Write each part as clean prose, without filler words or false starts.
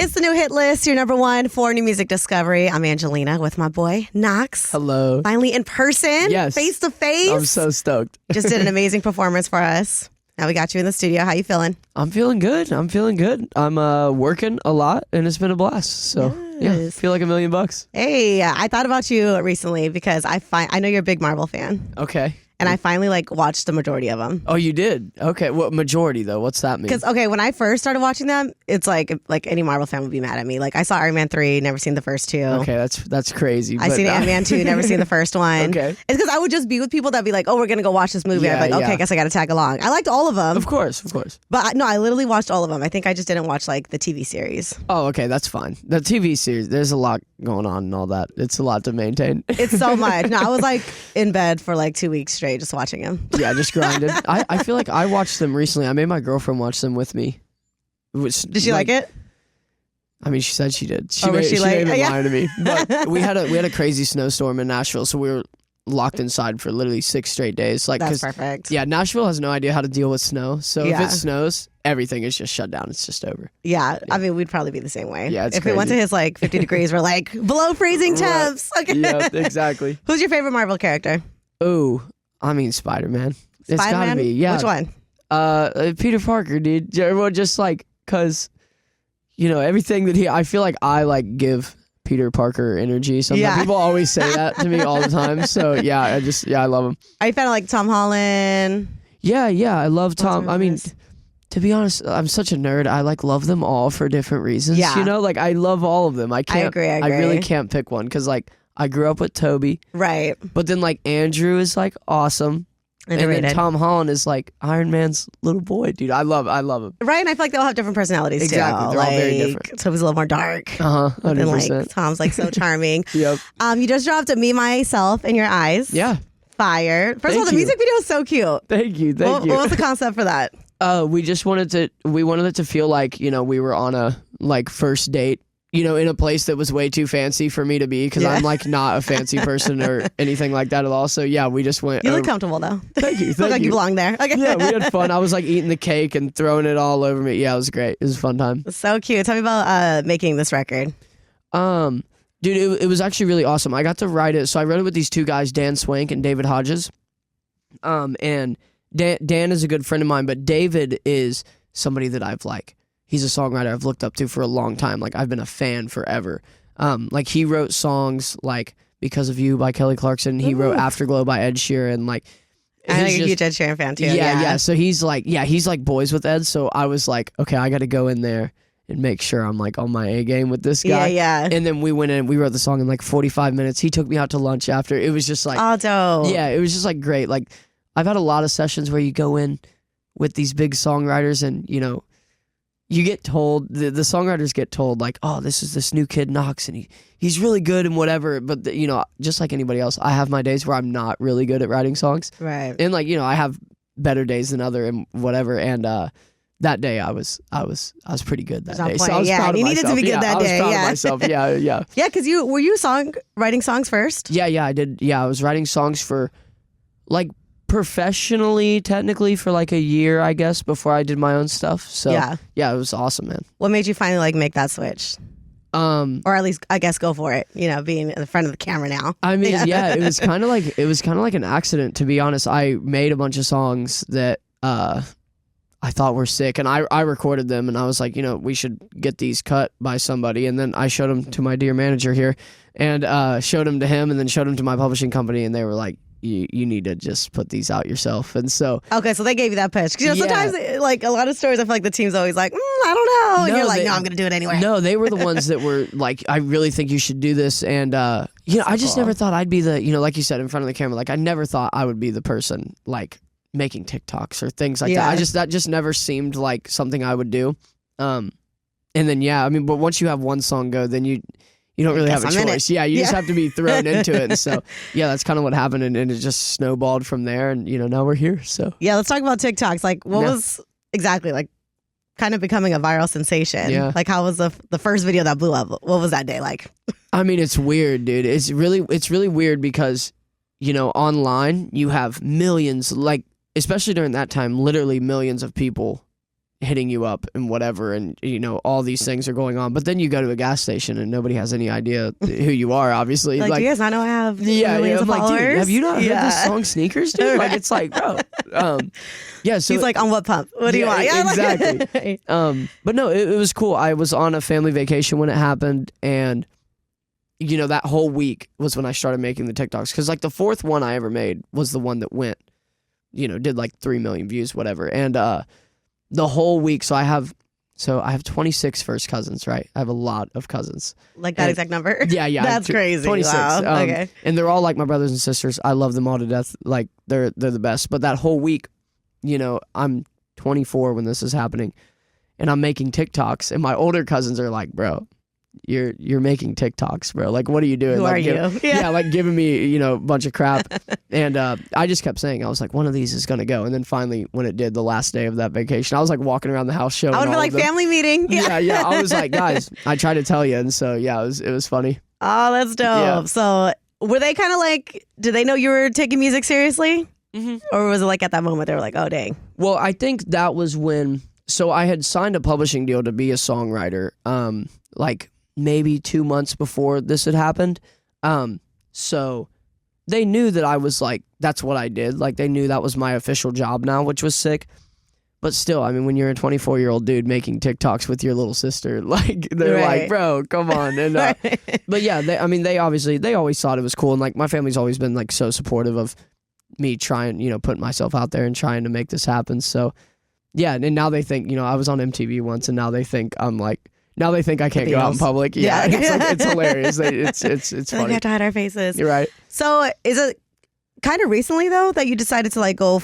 It's the new hit list, your number one for new music discovery. I'm Angelina with my boy, Knox. Hello. Finally in person, Yes. face to face. I'm so stoked. Just did an amazing performance for us. Now we got you in the studio. How you feeling? I'm feeling good. I'm working a lot, and it's been a blast. So, yeah, feel like $1 million. Hey, I thought about you recently because I know you're a big Marvel fan. Okay. And I finally watched the majority of them. Oh, you did? Okay. What majority, though? What's that mean? Because, when I first started watching them, it's like any Marvel fan would be mad at me. Like, I saw Iron Man 3, never seen the first two. Okay, that's crazy. I seen Ant-Man 2, never seen the first one. Okay. It's because I would just be with people that'd be like, oh, we're going to go watch this movie. I'd be like, okay, I guess I got to tag along. I liked all of them. Of course. But I literally watched all of them. I think I just didn't watch, the TV series. Oh, okay, that's fine. The TV series, there's a lot going on and all that. It's a lot to maintain. It's so much. No, I was, in bed for, 2 weeks straight just watching him. Yeah, just grinded. I feel like I watched them recently. I made my girlfriend watch them with me. Did she like it? I mean, she said she did. Was she may have been yeah. lying to me. But we had a crazy snowstorm in Nashville, so we were locked inside for literally 6 straight days. That's perfect. Yeah, Nashville has no idea how to deal with snow. So if Yeah. it snows, everything is just shut down. It's just over. Yeah, I mean, we'd probably be the same way. Yeah, it's if it went to his 50 degrees, we're below freezing temps. Okay. Yeah, exactly. Who's your favorite Marvel character? Oh, I mean Spider-Man. It's Spider-Man? gotta be. Yeah. Which one? Peter Parker, dude. Everyone just because, everything that I feel like I give Peter Parker energy. Sometimes Yeah. people always say that to me all the time. So yeah, I love him. Are you fan of Tom Holland? Yeah, I love Tom. What's I mean, yours? to be honest, I'm such a nerd. I love them all for different reasons. Yeah. I love all of them. I agree. I really can't pick one because I grew up with Toby, Right. but then Andrew is awesome. Underrated. And then Tom Holland is Iron Man's little boy, dude. I love him. Right, and I feel like they all have different personalities Exactly. too. They're all very different. Toby's a little more dark. And 100%. Tom's so charming. Yep. You just dropped Me, Myself, and Your Eyes. Yeah. Fire. First of all, the Thank you. music video is so cute. Thank you. What was the concept for that? We just wanted it to feel like, we were on a first date, in a place that was way too fancy for me to be because I'm not a fancy person or anything like that at all. So yeah, we just went. You look comfortable though. Thank you. You look like you belong there. Okay. Yeah, we had fun. I was eating the cake and throwing it all over me. Yeah, it was great. It was a fun time. So cute. Tell me about making this record. Dude, it was actually really awesome. I got to write it. So I wrote it with these two guys, Dan Swank and David Hodges. And Dan is a good friend of mine, but David is somebody that he's a songwriter I've looked up to for a long time. I've been a fan forever. He wrote songs Because of You by Kelly Clarkson. He wrote Afterglow by Ed Sheeran. I know you're a huge Ed Sheeran fan too. Yeah. So he's he's boys with Ed. So I was okay, I got to go in there and make sure I'm on my A game with this guy. Yeah. And then we went in, we wrote the song in 45 minutes. He took me out to lunch after. It was just oh, dope. yeah, it was just great. I've had a lot of sessions where you go in with these big songwriters and, you get told, the songwriters get told oh, this is this new kid Knox and he's really good and whatever. But, just like anybody else, I have my days where I'm not really good at writing songs. Right. And I have better days than other and whatever. And that day I was pretty good that day. So I was proud of you myself. needed to be good that day. I was proud of myself. Yeah. Yeah, because were you writing songs first? Yeah, I did. Yeah, I was writing songs for professionally, technically, for a year, I guess, before I did my own stuff. So yeah, it was awesome, man. What made you finally make that switch? Or at least I guess go for it. Being in the front of the camera now. I mean, yeah, it was kind of like an accident, to be honest. I made a bunch of songs that I thought were sick, and I recorded them, and I was we should get these cut by somebody, and then I showed them to my dear manager here, and showed them to him, and then showed them to my publishing company, and they were like, you need to just put these out yourself. And so okay, so they gave you that pitch because sometimes a lot of stories I feel like the team's always I don't know, and you're no, I'm gonna do it anyway. No, they were the ones that were I really think you should do this. And I just never thought I'd be the like you said, in front of the camera. I never thought I would be the person making TikToks or things like that. That just never seemed like something I would do. And then but once you have one song go, then you don't really have a choice. Yeah, you just have to be thrown into it. And so, yeah, that's kind of what happened. And it just snowballed from there. And, now we're here. So, yeah, let's talk about TikToks. What was exactly kind of becoming a viral sensation? Yeah. How was the first video that blew up? What was that day like? I mean, it's weird, dude. It's really weird because, online you have millions, especially during that time, literally millions of people hitting you up and whatever, and all these things are going on. But then you go to a gas station and nobody has any idea who you are, obviously. Like, do you guys not know I have millions of I'm followers? like, dude, have you not heard this song Sneakers, dude? Like, it's like, bro. So he's like, on what pump? What do you want? Yeah, exactly. But no, it was cool. I was on a family vacation when it happened, and that whole week was when I started making the TikToks. Because like the fourth one I ever made was the one that went, did like 3 million views, whatever. And the whole week, so I have 26 first cousins, right? I have a lot of cousins. Like that exact number? Yeah. That's crazy. 26. Wow. Okay. And they're all like my brothers and sisters. I love them all to death. Like they're the best. But that whole week, I'm 24 when this is happening, and I'm making TikToks, and my older cousins are like, bro, you're making TikToks, bro. Like, what are you doing? Who like, are you? Yeah, like giving me, a bunch of crap. And I just kept saying, I was like, one of these is going to go. And then finally, when it did, the last day of that vacation, I was like walking around the house showing I would be like, family meeting. Yeah. I was like, guys, I tried to tell you. And so, yeah, it was funny. Oh, that's dope. Yeah. So were they kind of like, did they know you were taking music seriously? Mm-hmm. Or was it like at that moment they were like, oh, dang? Well, I think that was when, so I had signed a publishing deal to be a songwriter, like maybe 2 months before this had happened. So they knew that I was like, that's what I did. Like they knew that was my official job now, which was sick. But still, I mean, when you're a 24-year-old dude making TikToks with your little sister, like they're like, bro, come on. And but yeah, they always thought it was cool. And like my family's always been like so supportive of me trying, putting myself out there and trying to make this happen. So yeah, and now they think, I was on MTV once, and now they think I'm like, now they think I can't go out in public. Yeah, it's hilarious. It's funny. We have to hide our faces. You're right. So is it kind of recently though that you decided to like go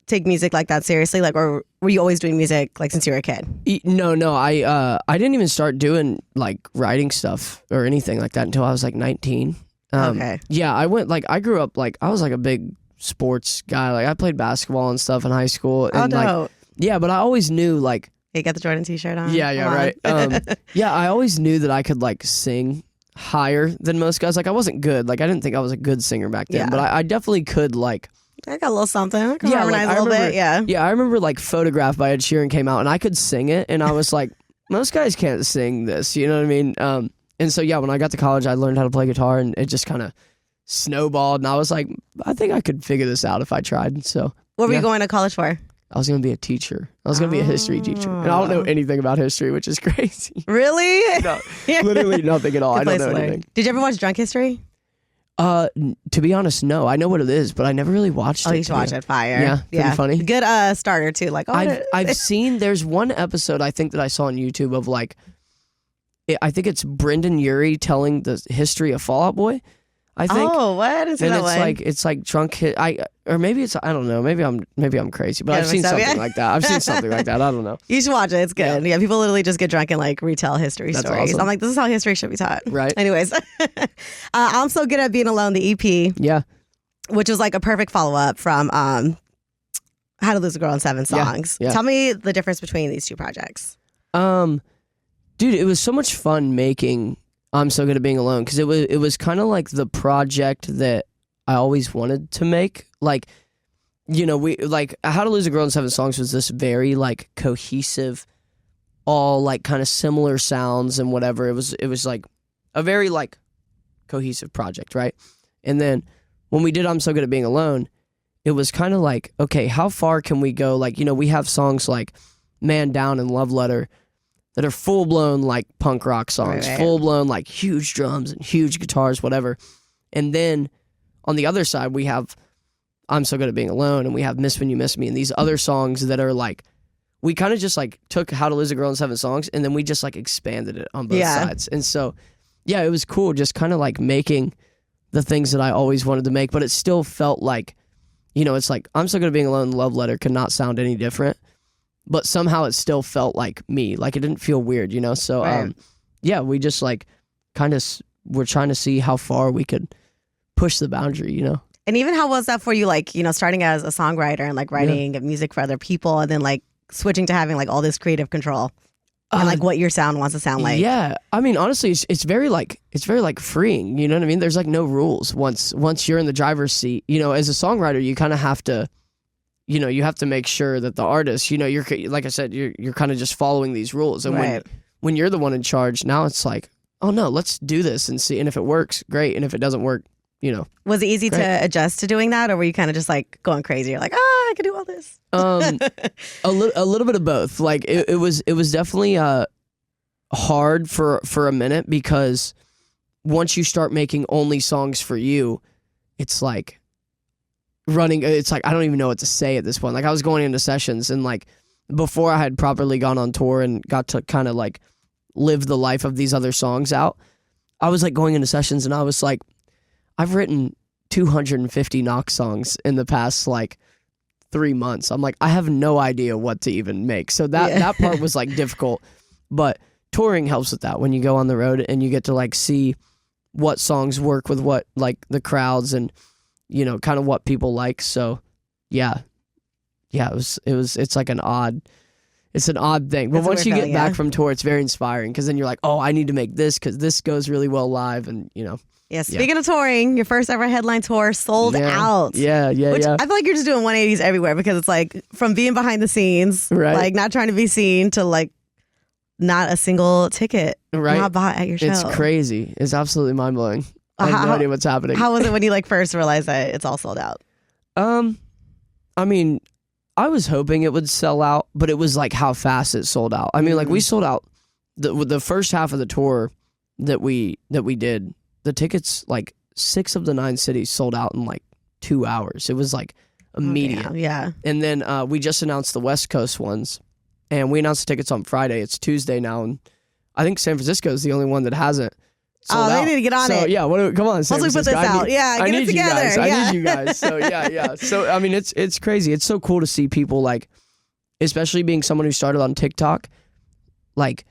take music like that seriously? Like, or were you always doing music like since you were a kid? No. I didn't even start doing like writing stuff or anything like that until I was like 19. Okay. Yeah, I grew up like I was like a big sports guy. Like I played basketball and stuff in high school. And no. Yeah, but I always knew like. You got the Jordan t-shirt on. Yeah, right. Yeah, I always knew that I could like sing higher than most guys. Like I wasn't good. Like I didn't think I was a good singer back then, but I definitely could like. I got a little something. I can harmonize a little bit. Yeah. Yeah, I remember like Photograph by Ed Sheeran came out, and I could sing it, and I was like, most guys can't sing this. You know what I mean? And so yeah, when I got to college, I learned how to play guitar, and it just kind of snowballed, and I was like, I think I could figure this out if I tried. So. What were you going to college for? I was going to be a teacher. I was going to be a history teacher. And I don't know anything about history, which is crazy. Really? No, literally nothing at all. I don't know anything. Did you ever watch Drunk History? To be honest, no. I know what it is, but I never really watched it. Oh, you should watch it. Fire. Yeah, pretty funny. Good starter, too. Like, I've seen, there's one episode I think that I saw on YouTube of like, I think it's Brendan Urie telling the history of Fall Out Boy. I think. Oh, what? It's like drunk hit. Or maybe it's, I don't know. Maybe I'm crazy, but I've seen something like that. I've seen something like that. I don't know. You should watch it. It's good. Yeah, people literally just get drunk and like retell history stories. Awesome. I'm like, this is how history should be taught. Right. Anyways, I'm So Good at Being Alone, the EP. Yeah. Which was like a perfect follow up from How to Lose a Girl in 7 Songs. Yeah. Tell me the difference between these two projects. Dude, it was so much fun making I'm So Good at Being Alone, because it was kind of like the project that I always wanted to make. Like, we like How to Lose a Girl in 7 Songs was this very like cohesive, all like kind of similar sounds and whatever. It was like a very like cohesive project, right? And then when we did I'm So Good at Being Alone, it was kind of like, okay, how far can we go? Like, we have songs like Man Down and Love Letter that are full-blown like punk rock songs, right. Full-blown like huge drums and huge guitars, whatever. And then on the other side, we have I'm So Good at Being Alone, and we have Miss When You Miss Me, and these other songs that are like, we kind of just like took How to Lose a Girl in 7 Songs, and then we just like expanded it on both sides. And so, yeah, it was cool just kind of like making the things that I always wanted to make, but it still felt like, it's like I'm So Good at Being Alone and Love Letter could not sound any different. But somehow it still felt like me. Like it didn't feel weird, So, right. Yeah, we just like kind of we're trying to see how far we could push the boundary, And even how was that for you, like, starting as a songwriter and like writing music for other people, and then like switching to having like all this creative control and like what your sound wants to sound like? Yeah, I mean, honestly, it's very like freeing. You know what I mean? There's like no rules once you're in the driver's seat. As a songwriter, you kind of have to you have to make sure that the artist, you're, like I said, you're kind of just following these rules. And when you're the one in charge, now it's like, oh no, let's do this and see. And if it works, great. And if it doesn't work, Was it easy to adjust to doing that, or were you kind of just like going crazy? You're like, I could do all this. A little bit of both. Like it was definitely hard for a minute, because once you start making only songs for you, it's like I don't even know what to say at this point. Like I was going into sessions, and like before I had properly gone on tour and got to kind of like live the life of these other songs out, I was like going into sessions and I was like, I've written 250 Knox songs in the past like 3 months. I'm like, I have no idea what to even make. So that part was like difficult, but touring helps with that. When you go on the road and you get to like see what songs work with what, like the crowds, and kind of what people like. So yeah, it's like an odd thing. But once you get back from tour, it's very inspiring, because then you're like, oh, I need to make this because this goes really well live, and Yeah, speaking of touring, your first ever headline tour sold out. Yeah. Which I feel like you're just doing 180s everywhere, because it's like from being behind the scenes, like not trying to be seen, to like not a single ticket not bought at your show. It's crazy. It's absolutely mind blowing. I have no idea what's happening. How was it when you like first realized that it's all sold out? I mean, I was hoping it would sell out, but it was like how fast it sold out. I mean, like we sold out the first half of the tour that we did. The tickets, like 6 of the 9 cities sold out in like 2 hours. It was like immediate. Okay, yeah. And then we just announced the West Coast ones, and we announced the tickets on Friday. It's Tuesday now, and I think San Francisco is the only one that hasn't sold out. They need to get on it. So yeah, come on, San Francisco. Once we put this out, get it together. I need you guys. So yeah. So I mean, it's crazy. It's so cool to see people, like, especially being someone who started on TikTok, like,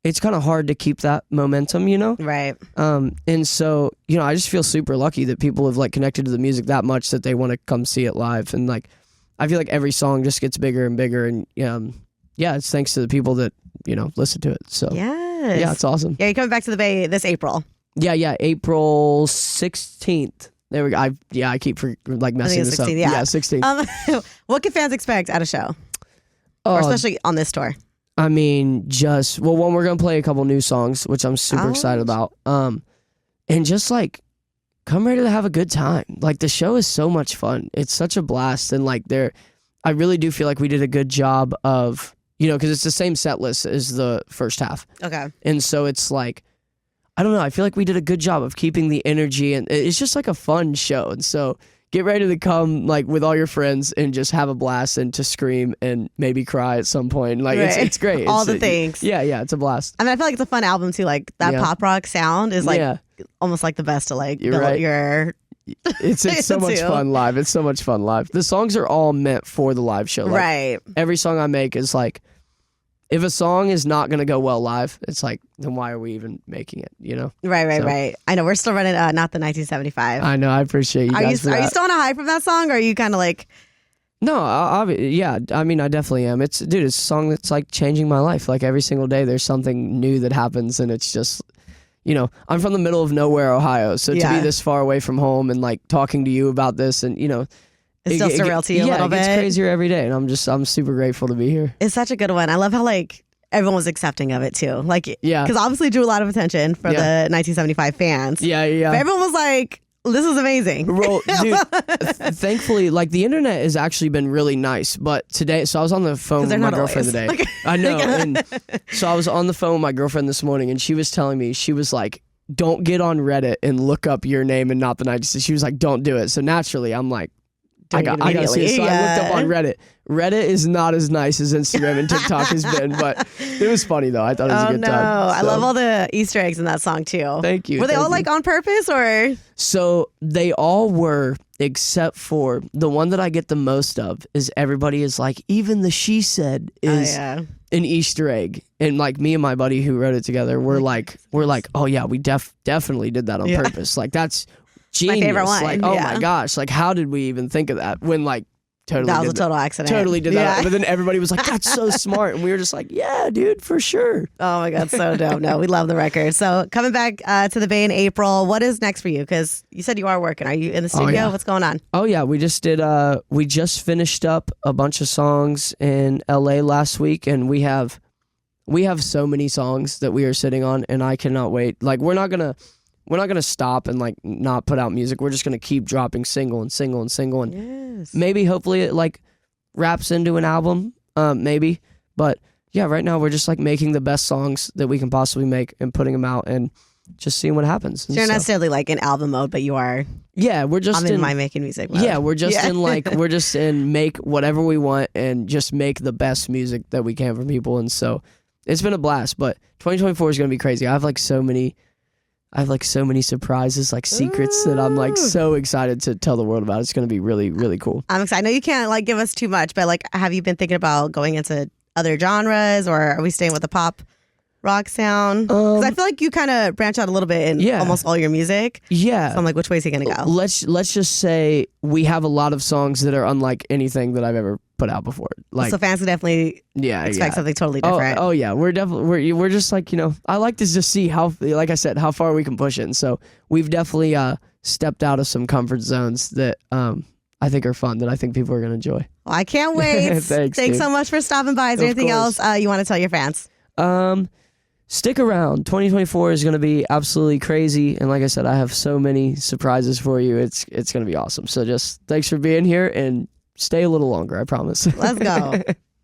it's kind of hard to keep that momentum, Right. And so, I just feel super lucky that people have like connected to the music that much that they want to come see it live. And like, I feel like every song just gets bigger and bigger. And it's thanks to the people that, listen to it. So yeah, it's awesome. Yeah, you're coming back to the Bay this April. Yeah, April 16th. There we go. I keep like messing this 16th, up. Yeah, 16th. What can fans expect at a show? Or especially on this tour? I mean, one, we're going to play a couple new songs, which I'm super excited about. And just like, come ready to have a good time. Like, the show is so much fun. It's such a blast. And like, I really do feel like we did a good job of, because it's the same set list as the first half. Okay. And so it's like, I don't know, I feel like we did a good job of keeping the energy, and it's just like a fun show. And so get ready to come like with all your friends and just have a blast, and to scream and maybe cry at some point. Like it's great. All the things. Yeah, it's a blast. I mean, I feel like it's a fun album too. Like that pop rock sound is like almost like the best to like build your. It's so much fun live. It's so much fun live. The songs are all meant for the live show. Like, right. Every song I make is like, if a song is not going to go well live, it's like, then why are we even making it, Right. I know we're still running Not the 1975. I know, I appreciate you guys. Are you still on a high from that song, or are you kind of like... No, yeah, I mean, I definitely am. It's a song that's like changing my life. Like every single day there's something new that happens, and it's just, I'm from the middle of nowhere, Ohio, so to be this far away from home and like talking to you about this, and it's still surreal to you a little bit. Yeah, it gets crazier every day, and I'm super grateful to be here. It's such a good one. I love how like everyone was accepting of it too. Like, because obviously it drew a lot of attention for the 1975 fans. Yeah. But everyone was like, this is amazing. Well, dude, thankfully, like the internet has actually been really nice. But today, so I was on the phone with my girlfriend today. I know. And so I was on the phone with my girlfriend this morning, and she was telling me, she was like, don't get on Reddit and look up your name and not the 90s. She was like, don't do it. So naturally, I'm like, I got to see it. So I looked up on Reddit. Reddit is not as nice as Instagram and TikTok has been, but it was funny though. I thought it was a good time. I love all the Easter eggs in that song too. Thank you. Were they all like on purpose, or? So they all were, except for the one that I get the most of is everybody is like, even the she said is an Easter egg. And like me and my buddy who wrote it together, we're like, oh yeah, we definitely did that on purpose. Like that's genius. My favorite one. Like, oh my gosh, like how did we even think of that when like That was a total accident. Totally did that. But then everybody was like, that's so smart. And we were just like, yeah, dude, for sure. Oh my God, so dope. No, we love the record. So coming back to the Bay in April, what is next for you? Because you said you are working. Are you in the studio? Yeah. What's going on? Oh yeah, we just finished up a bunch of songs in LA last week, and we have so many songs that we are sitting on, and I cannot wait. Like we're not gonna stop and like not put out music. We're just gonna keep dropping single and single and single, and maybe hopefully it like wraps into an album, maybe. But yeah, right now we're just like making the best songs that we can possibly make and putting them out and just seeing what happens. So you're not necessarily like in album mode, but you are. Yeah, we're just in my making music mode. Yeah, we're just in like we're just in make whatever we want and just make the best music that we can for people. And so it's been a blast. But 2024 is gonna be crazy. I have so many surprises, like secrets that I'm like so excited to tell the world about. It's going to be really, really cool. I'm excited. I know you can't like give us too much, but like, have you been thinking about going into other genres, or are we staying with the pop rock sound? Because I feel like you kind of branch out a little bit in almost all your music. Yeah. So I'm like, which way is he going to go? Let's just say we have a lot of songs that are unlike anything that I've ever put out before. Like, so fans can definitely expect something totally different. Oh yeah, we're just like, I like to just see how, like I said, how far we can push it. And so we've definitely stepped out of some comfort zones that I think are fun, that I think people are going to enjoy. Well, I can't wait. Thanks so much for stopping by. Is there anything else you want to tell your fans? Stick around. 2024 is going to be absolutely crazy. And like I said, I have so many surprises for you. It's going to be awesome. So just thanks for being here, and stay a little longer, I promise. Let's go.